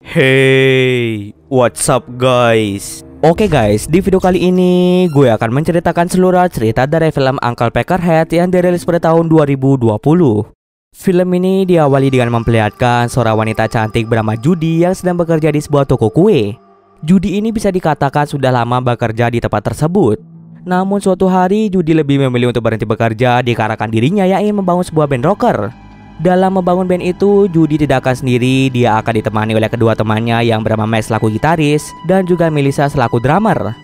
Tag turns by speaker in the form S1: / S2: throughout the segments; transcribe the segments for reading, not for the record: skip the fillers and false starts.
S1: Hey, what's up guys? Oke guys, di video kali ini gue akan menceritakan seluruh cerita dari film Uncle Peckerhead yang dirilis pada tahun 2020. Film ini diawali dengan memperlihatkan seorang wanita cantik bernama Judy yang sedang bekerja di sebuah toko kue. Judy ini bisa dikatakan sudah lama bekerja di tempat tersebut. Namun suatu hari Judy lebih memilih untuk berhenti bekerja dikarenakan dirinya yang ingin membangun sebuah band rocker. Dalam membangun band itu, Judy tidak akan sendiri, dia akan ditemani oleh kedua temannya yang bernama Max selaku gitaris dan juga Melissa selaku drummer.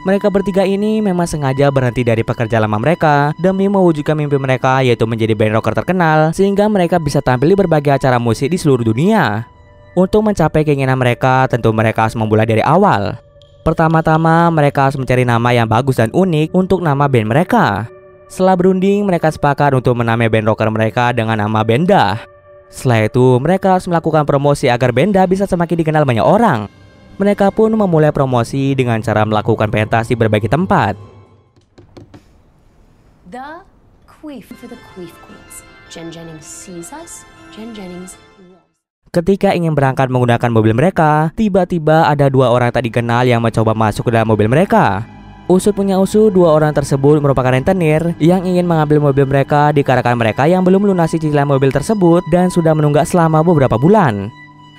S1: Mereka bertiga ini memang sengaja berhenti dari pekerjaan lama mereka demi mewujudkan mimpi mereka, yaitu menjadi band rocker terkenal sehingga mereka bisa tampil di berbagai acara musik di seluruh dunia. Untuk mencapai keinginan mereka, tentu mereka harus memulai dari awal. Pertama-tama, mereka harus mencari nama yang bagus dan unik untuk nama band mereka. Setelah berunding, mereka sepakat untuk menamai band rocker mereka dengan nama Benda. Setelah itu, mereka harus melakukan promosi agar Benda bisa semakin dikenal banyak orang. Mereka pun memulai promosi dengan cara melakukan pentas di berbagai tempat.
S2: The queef for the queef queens. Jen Jennings sees us. Jen Jennings loves.
S1: Ketika ingin berangkat menggunakan mobil mereka, tiba-tiba ada dua orang tak dikenal yang mencoba masuk ke dalam mobil mereka. Usut punya usut, dua orang tersebut merupakan rentenir yang ingin mengambil mobil mereka dikarenakan mereka yang belum melunasi cicilan mobil tersebut dan sudah menunggak selama beberapa bulan.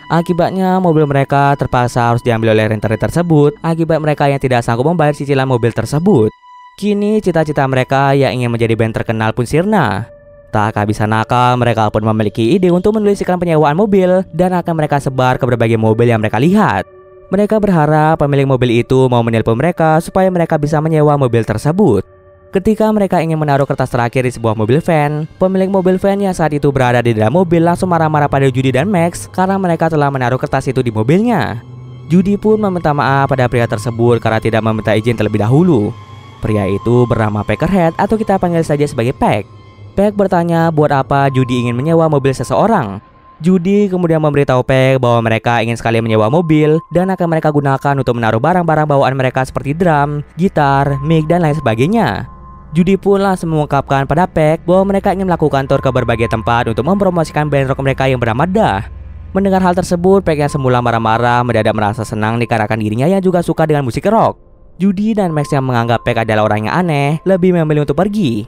S1: Akibatnya mobil mereka terpaksa harus diambil oleh rentenir tersebut akibat mereka yang tidak sanggup membayar cicilan mobil tersebut. Kini cita-cita mereka yang ingin menjadi band terkenal pun sirna. Tak kehabisan nakal, mereka pun memiliki ide untuk menulis iklan penyewaan mobil dan akan mereka sebar ke berbagai mobil yang mereka lihat. Mereka berharap pemilik mobil itu mau menelpon mereka supaya mereka bisa menyewa mobil tersebut. Ketika mereka ingin menaruh kertas terakhir di sebuah mobil van, pemilik mobil van yang saat itu berada di dalam mobil langsung marah-marah pada Judy dan Max karena mereka telah menaruh kertas itu di mobilnya. Judy pun meminta maaf pada pria tersebut karena tidak meminta izin terlebih dahulu. Pria itu bernama Peckerhead atau kita panggil saja sebagai Peck. Peck bertanya buat apa Judy ingin menyewa mobil seseorang. Judy kemudian memberitahu Peck bahwa mereka ingin sekali menyewa mobil dan akan mereka gunakan untuk menaruh barang-barang bawaan mereka seperti drum, gitar, mic, dan lain sebagainya. Judy pun langsung mengungkapkan pada Peck bahwa mereka ingin melakukan tour ke berbagai tempat untuk mempromosikan band rock mereka yang bernama DAH. Mendengar hal tersebut, Peck yang semula marah-marah mendadak merasa senang dikarenakan dirinya yang juga suka dengan musik rock. Judy dan Max yang menganggap Peck adalah orang yang aneh lebih memilih untuk pergi.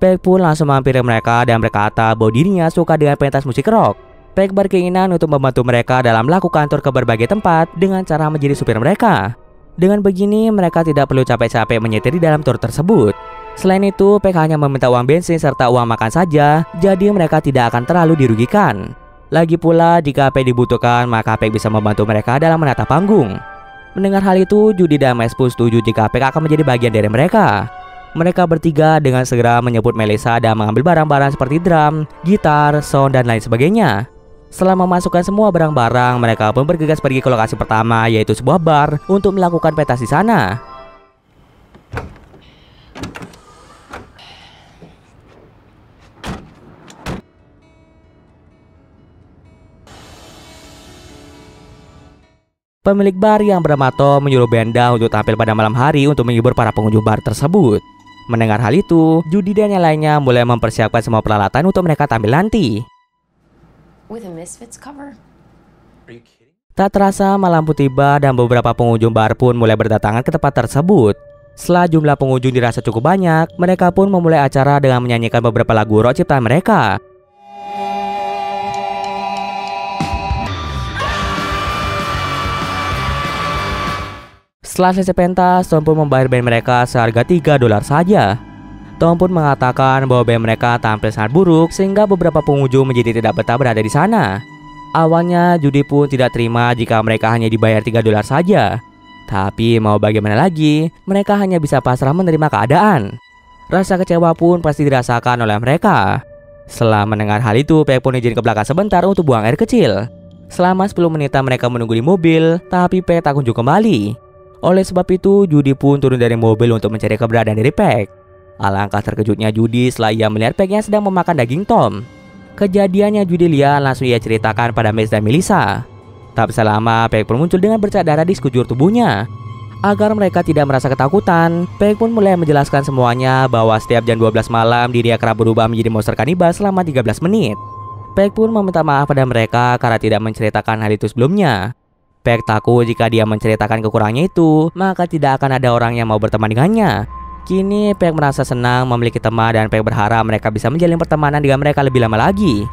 S1: Peck pun langsung menghampiri mereka dan berkata bahwa dirinya suka dengan pentas musik rock. Peck berkeinginan untuk membantu mereka dalam melakukan tur ke berbagai tempat dengan cara menjadi supir mereka. Dengan begini, mereka tidak perlu capek-capek menyetir di dalam tur tersebut. Selain itu, Peck hanya meminta uang bensin serta uang makan saja, jadi mereka tidak akan terlalu dirugikan. Lagi pula, jika Peck dibutuhkan, maka Peck bisa membantu mereka dalam menata panggung. Mendengar hal itu, Judy dan Max pun setuju jika Peck akan menjadi bagian dari mereka. Mereka bertiga dengan segera menyebut Melissa dan mengambil barang-barang seperti drum, gitar, sound, dan lain sebagainya. Setelah memasukkan semua barang-barang, mereka pun bergegas pergi ke lokasi pertama, yaitu sebuah bar, untuk melakukan pentas di sana. Pemilik bar yang bernama Tom menyuruh Benda untuk tampil pada malam hari untuk menghibur para pengunjung bar tersebut. Mendengar hal itu, Judy dan yang lainnya mulai mempersiapkan semua peralatan untuk mereka tampil nanti.
S2: With a Misfits cover.
S1: Tak terasa malam pun tiba dan beberapa pengunjung bar pun mulai berdatangan ke tempat tersebut. Setelah jumlah pengunjung dirasa cukup banyak, mereka pun memulai acara dengan menyanyikan beberapa lagu rock ciptaan mereka. Setelah selesai pentas, Tom pun membayar band mereka seharga $3 saja. Tom pun mengatakan bahwa band mereka tampil sangat buruk sehingga beberapa pengunjung menjadi tidak betah berada di sana. Awalnya Judy pun tidak terima jika mereka hanya dibayar $3 saja. Tapi mau bagaimana lagi, mereka hanya bisa pasrah menerima keadaan. Rasa kecewa pun pasti dirasakan oleh mereka. Setelah mendengar hal itu, Peck pun izin ke belakang sebentar untuk buang air kecil. Selama 10 menitan mereka menunggu di mobil, tapi Peck tak kunjung kembali. Oleh sebab itu, Judy pun turun dari mobil untuk mencari keberadaan dari Peck. Alangkah terkejutnya Judy setelah ia melihat Peck yang sedang memakan daging Tom. Kejadiannya Judy lihat langsung ia ceritakan pada Max dan Melissa. Tak bisa lama, Peck pun muncul dengan bercak darah di sekujur tubuhnya. Agar mereka tidak merasa ketakutan, Peck pun mulai menjelaskan semuanya bahwa setiap jam 12 malam dirinya kerap berubah menjadi monster kanibal selama 13 menit. Peck pun meminta maaf pada mereka karena tidak menceritakan hal itu sebelumnya. Pack takut jika dia menceritakan kekurangannya itu, maka tidak akan ada orang yang mau berteman dengannya. Kini Pack merasa senang memiliki teman dan Pack berharap mereka bisa menjalin pertemanan dengan mereka lebih lama lagi.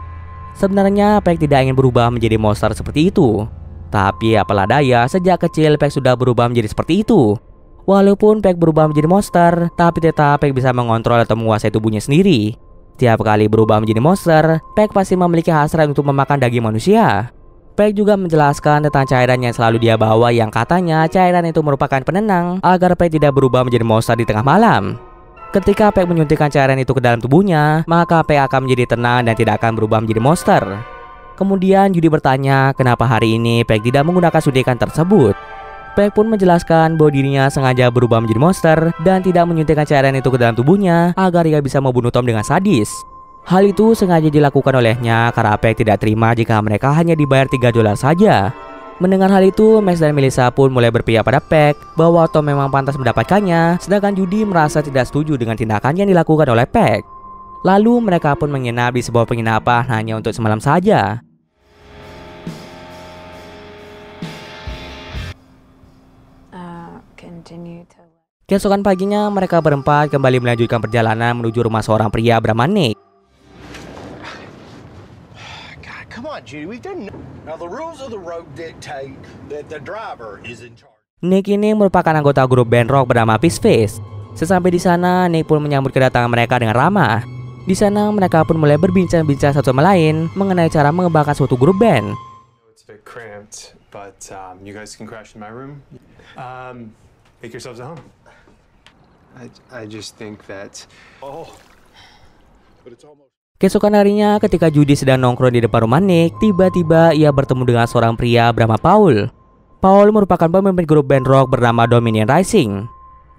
S1: Sebenarnya Pack tidak ingin berubah menjadi monster seperti itu. Tapi apalah daya, sejak kecil Pack sudah berubah menjadi seperti itu. Walaupun Pack berubah menjadi monster, tapi tetap Pack bisa mengontrol atau menguasai tubuhnya sendiri. Tiap kali berubah menjadi monster, Pack pasti memiliki hasrat untuk memakan daging manusia. Pack juga menjelaskan tentang cairan yang selalu dia bawa yang katanya cairan itu merupakan penenang agar Pack tidak berubah menjadi monster di tengah malam. Ketika Pack menyuntikkan cairan itu ke dalam tubuhnya, maka Pack akan menjadi tenang dan tidak akan berubah menjadi monster. Kemudian Judy bertanya kenapa hari ini Pack tidak menggunakan suntikan tersebut. Pack pun menjelaskan bahwa dirinya sengaja berubah menjadi monster dan tidak menyuntikkan cairan itu ke dalam tubuhnya agar ia bisa membunuh Tom dengan sadis. Hal itu sengaja dilakukan olehnya karena Pack tidak terima jika mereka hanya dibayar $3 saja. Mendengar hal itu, Max dan Melissa pun mulai berpihak pada Pack bahwa Tom memang pantas mendapatkannya, sedangkan Judy merasa tidak setuju dengan tindakan yang dilakukan oleh Pack. Lalu mereka pun menginap di sebuah penginapan hanya untuk semalam saja. Keesokan paginya, mereka berempat kembali melanjutkan perjalanan menuju rumah seorang pria bernama Nick. Nick ini merupakan anggota grup band rock bernama Peace Face. Sesampai di sana, Nick pun menyambut kedatangan mereka dengan ramah. Di sana, mereka pun mulai berbincang-bincang satu sama lain mengenai cara mengembangkan suatu grup band.
S3: Make yourselves at home. I just think that. But it's almost.
S1: Keesokan harinya, ketika Judy sedang nongkrong di depan rumah Nick, tiba-tiba ia bertemu dengan seorang pria bernama Paul. Paul merupakan pemimpin grup band rock bernama Dominion Rising.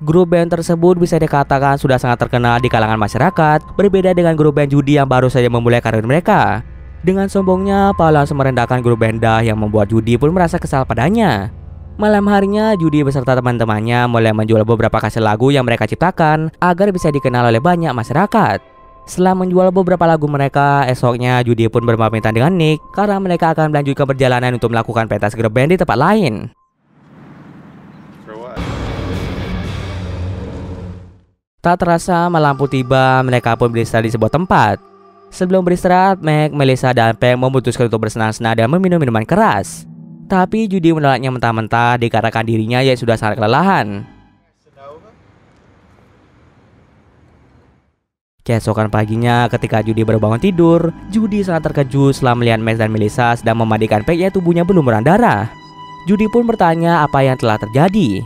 S1: Grup band tersebut bisa dikatakan sudah sangat terkenal di kalangan masyarakat, berbeda dengan grup band Judy yang baru saja memulai karir mereka. Dengan sombongnya, Paul langsung merendahkan grup band yang membuat Judy pun merasa kesal padanya. Malam harinya, Judy beserta teman-temannya mulai menjual beberapa kaset lagu yang mereka ciptakan agar bisa dikenal oleh banyak masyarakat. Setelah menjual beberapa lagu mereka, esoknya Judy pun berpamitan dengan Nick karena mereka akan melanjutkan perjalanan untuk melakukan pentas grup band di tempat lain. Tak terasa malam pun tiba, mereka pun beristirahat di sebuah tempat. Sebelum beristirahat, Mac, Melissa, dan Pack memutuskan untuk bersenang-senang dan meminum minuman keras. Tapi Judy menolaknya mentah-mentah dikarenakan dirinya yang sudah sangat kelelahan. Keesokan paginya, ketika Judy baru bangun tidur, Judy sangat terkejut setelah melihat Max dan Melissa sedang memandikan Pack yang tubuhnya berlumuran darah. Judy pun bertanya apa yang telah terjadi.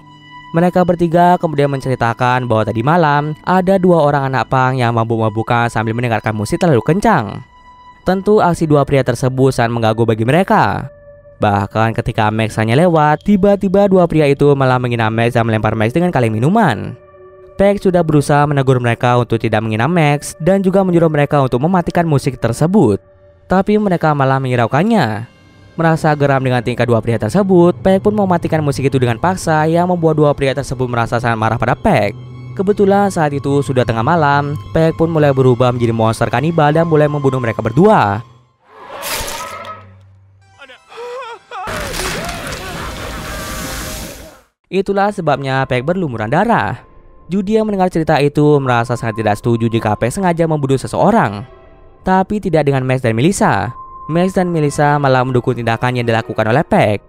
S1: Mereka bertiga kemudian menceritakan bahwa tadi malam ada dua orang anak pang yang mabuk-mabukan sambil mendengarkan musik terlalu kencang. Tentu aksi dua pria tersebut sangat mengganggu bagi mereka. Bahkan ketika Max hanya lewat, tiba-tiba dua pria itu malah menghina Max dan melempar Max dengan kaleng minuman. Pack sudah berusaha menegur mereka untuk tidak menghina Max dan juga menyuruh mereka untuk mematikan musik tersebut. Tapi mereka malah menghiraukannya. Merasa geram dengan tingkah dua pria tersebut, Pack pun mematikan musik itu dengan paksa yang membuat dua pria tersebut merasa sangat marah pada Pack. Kebetulan saat itu sudah tengah malam, Pack pun mulai berubah menjadi monster kanibal dan mulai membunuh mereka berdua. Itulah sebabnya Pack berlumuran darah. Judy yang mendengar cerita itu merasa sangat tidak setuju jika Pack sengaja membunuh seseorang. Tapi tidak dengan Max dan Melissa. Max dan Melissa malah mendukung tindakan yang dilakukan oleh Pack.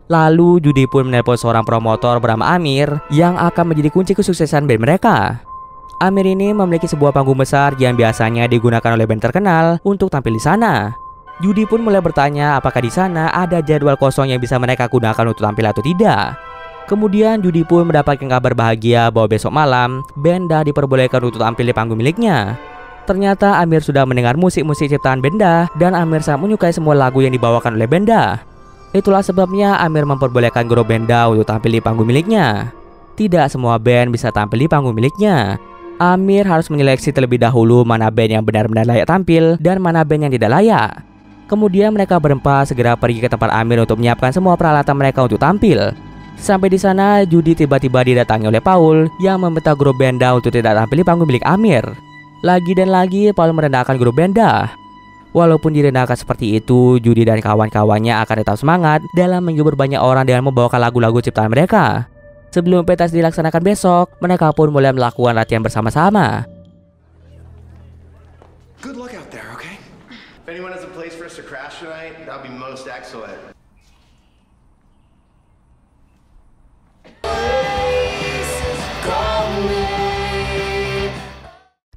S1: Lalu Judy pun menelpon seorang promotor bernama Amir yang akan menjadi kunci kesuksesan band mereka. Amir ini memiliki sebuah panggung besar yang biasanya digunakan oleh band terkenal untuk tampil di sana. Judy pun mulai bertanya apakah di sana ada jadwal kosong yang bisa mereka gunakan untuk tampil atau tidak. Kemudian Judy pun mendapatkan kabar bahagia bahwa besok malam Benda diperbolehkan untuk tampil di panggung miliknya. Ternyata Amir sudah mendengar musik-musik ciptaan Benda dan Amir sangat menyukai semua lagu yang dibawakan oleh Benda. Itulah sebabnya Amir memperbolehkan grup Benda untuk tampil di panggung miliknya. Tidak semua band bisa tampil di panggung miliknya. Amir harus menyeleksi terlebih dahulu mana band yang benar-benar layak tampil dan mana band yang tidak layak. Kemudian mereka berempat segera pergi ke tempat Amir untuk menyiapkan semua peralatan mereka untuk tampil. Sampai di sana, Judy tiba-tiba didatangi oleh Paul yang meminta grup Benda untuk tidak tampil di panggung milik Amir. Lagi dan lagi, Paul merendahkan grup Benda. Walaupun direndahkan seperti itu, Judy dan kawan-kawannya akan tetap semangat dalam menghibur banyak orang dengan membawakan lagu-lagu ciptaan mereka. Sebelum pentas dilaksanakan besok, mereka pun mulai melakukan latihan bersama-sama.
S4: Good luck out there, okay? If anyone has a place for us to crash tonight, that'll be most excellent.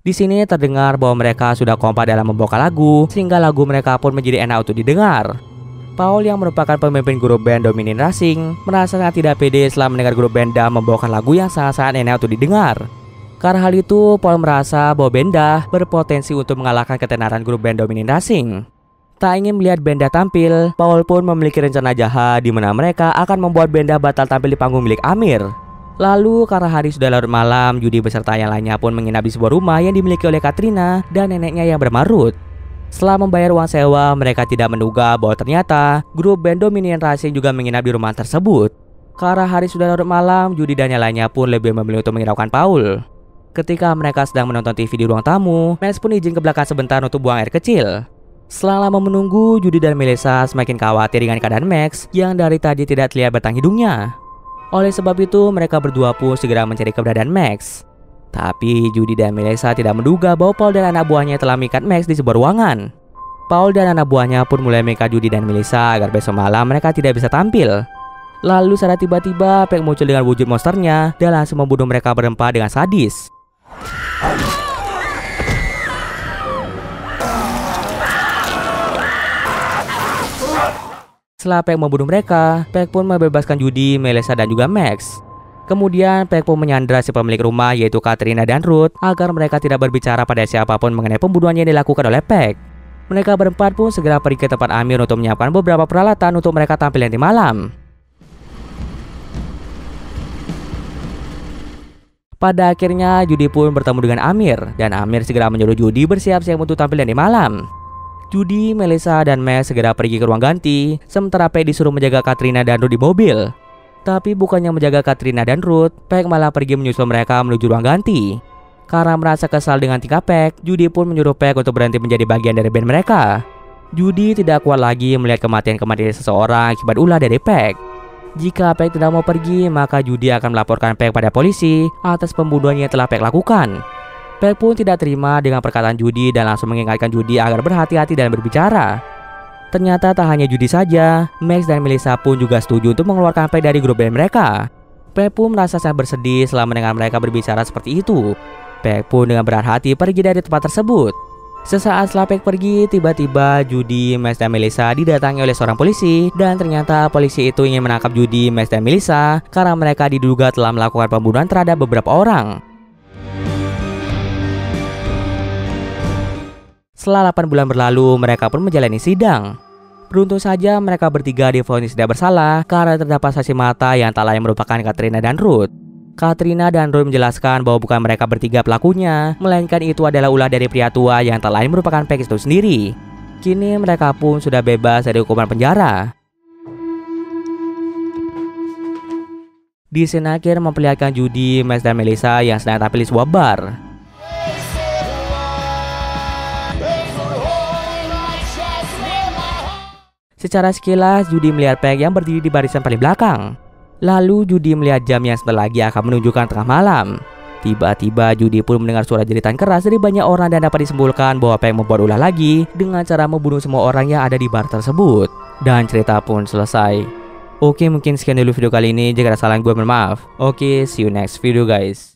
S1: Di sini terdengar bahwa mereka sudah kompak dalam membawakan lagu, sehingga lagu mereka pun menjadi enak untuk didengar. Paul yang merupakan pemimpin grup band Dominion Racing merasa sangat tidak pede setelah mendengar grup Benda membawakan lagu yang sangat-sangat enak untuk didengar. Karena hal itu, Paul merasa bahwa Benda berpotensi untuk mengalahkan ketenaran grup band Dominion Racing. Tak ingin melihat Benda tampil, Paul pun memiliki rencana jahat di mana mereka akan membuat Benda batal tampil di panggung milik Amir. Lalu karena hari sudah larut malam, Judy beserta yang lainnya pun menginap di sebuah rumah yang dimiliki oleh Katrina dan neneknya yang bermarut. Setelah membayar uang sewa, mereka tidak menduga bahwa ternyata grup band Dominion Racing juga menginap di rumah tersebut. Karena hari sudah larut malam, Judy dan yang lainnya pun lebih memilih untuk menghiraukan Paul. Ketika mereka sedang menonton TV di ruang tamu, Max pun izin ke belakang sebentar untuk buang air kecil. Setelah lama menunggu, Judy dan Melissa semakin khawatir dengan keadaan Max yang dari tadi tidak terlihat batang hidungnya. Oleh sebab itu, mereka berdua pun segera mencari keberadaan Max. Tapi Judy dan Melissa tidak menduga bahwa Paul dan anak buahnya telah mengikat Max di sebuah ruangan. Paul dan anak buahnya pun mulai mengikat Judy dan Melissa agar besok malam mereka tidak bisa tampil. Lalu secara tiba-tiba, Peck muncul dengan wujud monsternya dan langsung membunuh mereka berempat dengan sadis. Setelah Peck membunuh mereka, Peck pun membebaskan Judy, Melissa, dan juga Max. Kemudian Peck pun menyandra si pemilik rumah yaitu Katrina dan Ruth agar mereka tidak berbicara pada siapapun mengenai pembunuhan yang dilakukan oleh Peck. Mereka berempat pun segera pergi ke tempat Amir untuk menyiapkan beberapa peralatan untuk mereka tampil nanti malam. Pada akhirnya Judy pun bertemu dengan Amir dan Amir segera menyuruh Judy bersiap-siap untuk tampil nanti malam. Judy, Melissa, dan Max segera pergi ke ruang ganti, sementara Peck disuruh menjaga Katrina dan Ruth di mobil. Tapi bukannya menjaga Katrina dan Ruth, Peck malah pergi menyusul mereka menuju ruang ganti. Karena merasa kesal dengan tingkah Peck, Judy pun menyuruh Peck untuk berhenti menjadi bagian dari band mereka. Judy tidak kuat lagi melihat kematian seseorang akibat ulah dari Peck. Jika Peck tidak mau pergi, maka Judy akan melaporkan Peck pada polisi atas pembunuhan yang telah Peck lakukan. Peck pun tidak terima dengan perkataan Judy dan langsung mengingatkan Judy agar berhati-hati dalam berbicara. Ternyata tak hanya Judy saja, Max dan Melissa pun juga setuju untuk mengeluarkan Peck dari grup band mereka. Peck pun merasa sangat bersedih setelah mendengar mereka berbicara seperti itu. Peck pun dengan berat hati pergi dari tempat tersebut. Sesaat setelah Peck pergi, tiba-tiba Judy, Max, dan Melissa didatangi oleh seorang polisi. Dan ternyata polisi itu ingin menangkap Judy, Max, dan Melissa karena mereka diduga telah melakukan pembunuhan terhadap beberapa orang. Setelah 8 bulan berlalu, mereka pun menjalani sidang. Beruntung saja mereka bertiga divonis tidak bersalah karena terdapat saksi mata yang tak lain merupakan Katrina dan Ruth. Katrina dan Ruth menjelaskan bahwa bukan mereka bertiga pelakunya, melainkan itu adalah ulah dari pria tua yang tak lain merupakan Peck itu sendiri. Kini mereka pun sudah bebas dari hukuman penjara. Di scene akhir memperlihatkan Judy, Max, dan Melissa yang sedang tampil di sebuah bar. Secara sekilas, Judy melihat Peck yang berdiri di barisan paling belakang. Lalu Judy melihat jam yang sebentar lagi akan menunjukkan tengah malam. Tiba-tiba Judy pun mendengar suara jeritan keras dari banyak orang dan dapat disimpulkan bahwa Peck membuat ulah lagi dengan cara membunuh semua orang yang ada di bar tersebut. Dan cerita pun selesai. Oke, mungkin sekian dulu video kali ini. Jika ada salah gue mohon maaf. Oke, see you next video guys.